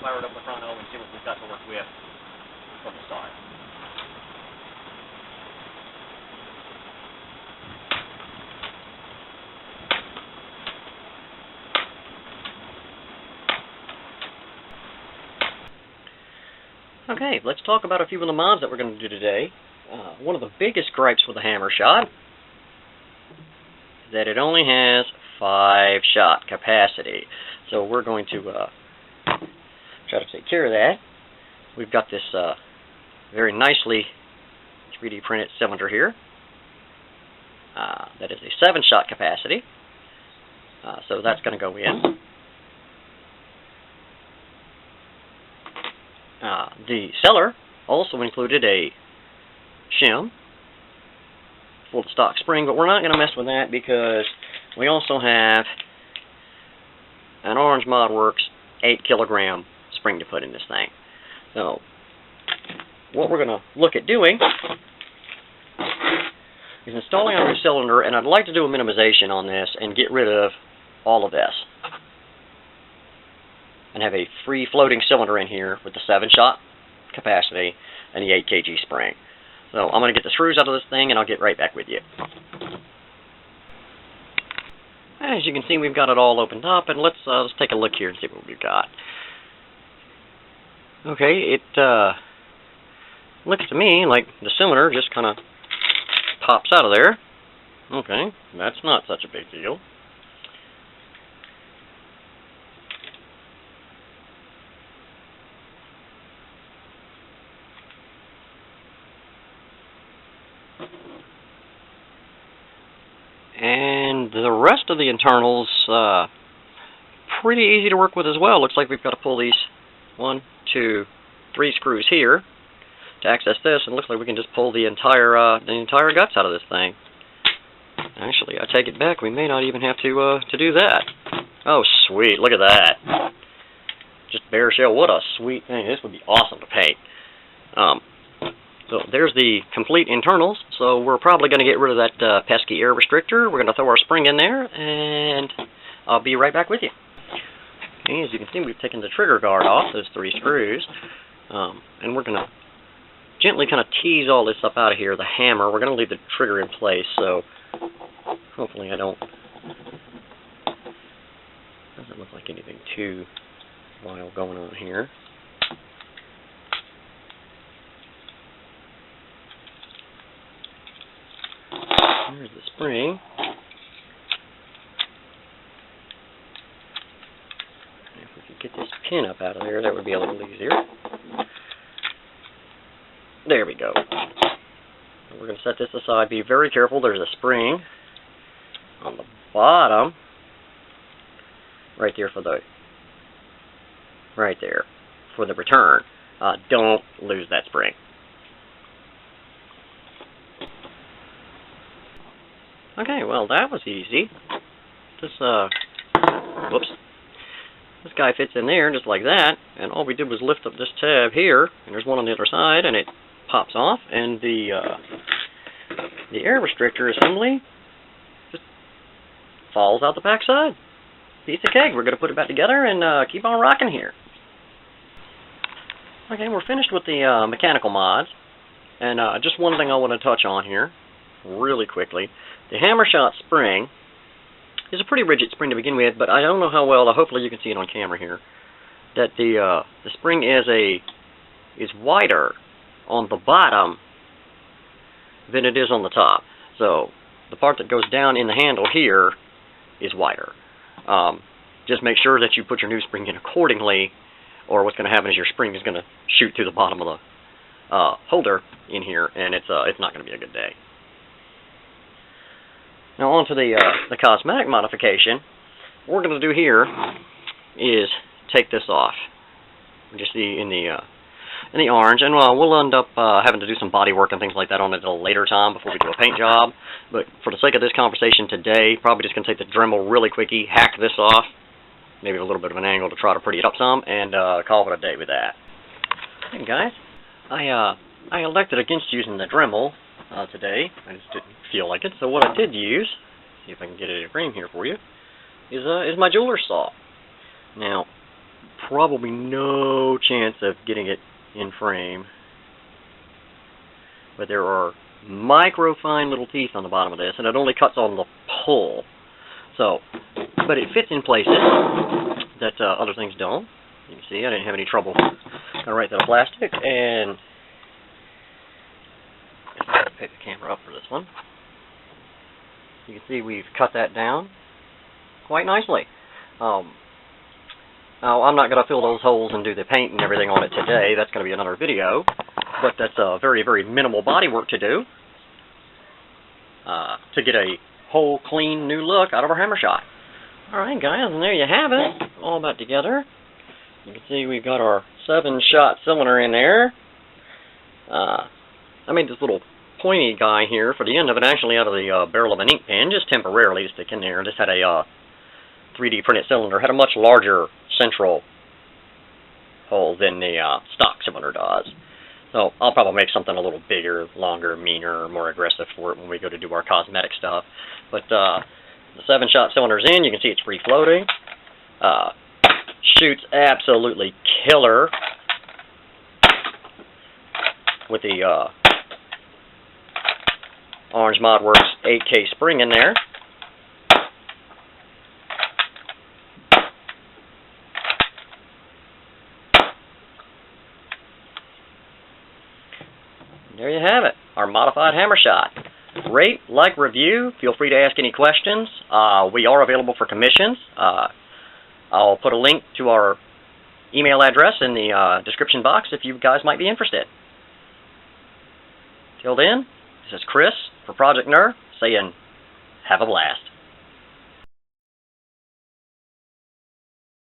fire it up the chrono and see what we've got to work with from the start. Okay, let's talk about a few of the mods that we're going to do today. One of the biggest gripes with the HammerShot is that it only has 5-shot capacity. So we're going to try to take care of that. We've got this very nicely 3D printed cylinder here. That is a 7-shot capacity. So that's going to go in. The seller also included a shim, full stock spring, but we're not going to mess with that because we also have an Orange ModWorks 8-kilogram spring to put in this thing. So what we're going to look at doing is installing our new cylinder, and I'd like to do a minimization on this and get rid of all of this and have a free floating cylinder in here with the 7-shot capacity and the 8 kg spring. So I'm going to get the screws out of this thing and I'll get right back with you. As you can see, we've got it all opened up, and let's take a look here and see what we've got. Okay, it looks to me like the cylinder just kind of pops out of there. Okay, that's not such a big deal. And the rest of the internals, pretty easy to work with as well. Looks like we've got to pull these 1, 2, 3 screws here to access this, and looks like we can just pull the entire guts out of this thing. Actually, I take it back. We may not even have to do that. Oh, sweet! Look at that. Just bare shell. What a sweet thing. This would be awesome to paint. So there's the complete internals. So we're probably going to get rid of that pesky air restrictor. We're going to throw our spring in there, and I'll be right back with you. Okay, as you can see, we've taken the trigger guard off, those 3 screws, and we're going to gently kind of tease all this up out of here. The hammer, we're going to leave the trigger in place, so hopefully I don't... Doesn't look like anything too wild going on here. Here's the spring. If we could get this pin up out of there, that would be a little easier. There we go. We're going to set this aside. Be very careful. There's a spring on the bottom, right there for the return. Don't lose that spring. Okay, well, that was easy. This guy fits in there just like that, and all we did was lift up this tab here, and there's one on the other side, and it pops off, and the air restrictor assembly just falls out the back side. Piece of cake. We're going to put it back together and keep on rocking here. Okay, we're finished with the mechanical mods, and just one thing I want to touch on here really quickly. The HammerShot spring is a pretty rigid spring to begin with, but I don't know how well, hopefully you can see it on camera here, that the spring is wider on the bottom than it is on the top. So the part that goes down in the handle here is wider. Just make sure that you put your new spring in accordingly, or what's going to happen is your spring is going to shoot through the bottom of the holder in here, and it's not going to be a good day. Now on to the cosmetic modification. What we're going to do here is take this off. Just in the orange, and we'll end up having to do some body work and things like that on it at a later time before we do a paint job. But for the sake of this conversation today, probably just going to take the Dremel really quickie, hack this off, maybe a little bit of an angle to try to pretty it up some, and call it a day with that. Hey guys, I elected against using the Dremel today. I just didn't feel like it. So what I did use, see if I can get it in frame here for you, is my jeweler's saw. Now, probably no chance of getting it in frame. But there are micro-fine little teeth on the bottom of this, and it only cuts on the pull. So, but it fits in places that other things don't. You can see I didn't have any trouble right to the plastic, and I'll pick the camera up for this one. You can see we've cut that down quite nicely. Now, I'm not going to fill those holes and do the paint and everything on it today. That's going to be another video. But that's a very, very minimal body work to do to get a whole, clean, new look out of our HammerShot. Alright, guys, and there you have it. All about together. You can see we've got our 7-shot cylinder in there. I made this little pointy guy here for the end of it, actually out of the barrel of an ink pen, just temporarily to stick in there. This had a 3D printed cylinder, had a much larger central hole than the stock cylinder does. So I'll probably make something a little bigger, longer, meaner, more aggressive for it when we go to do our cosmetic stuff. But the 7-shot cylinder's in. You can see it's free floating. Shoots absolutely killer with the Orange Mod Works 8K spring in there. There you have it, our modified HammerShot. Rate, like, review. Feel free to ask any questions. We are available for commissions. I'll put a link to our email address in the description box if you guys might be interested. Till then, this is Chris for Project Nerf saying, have a blast.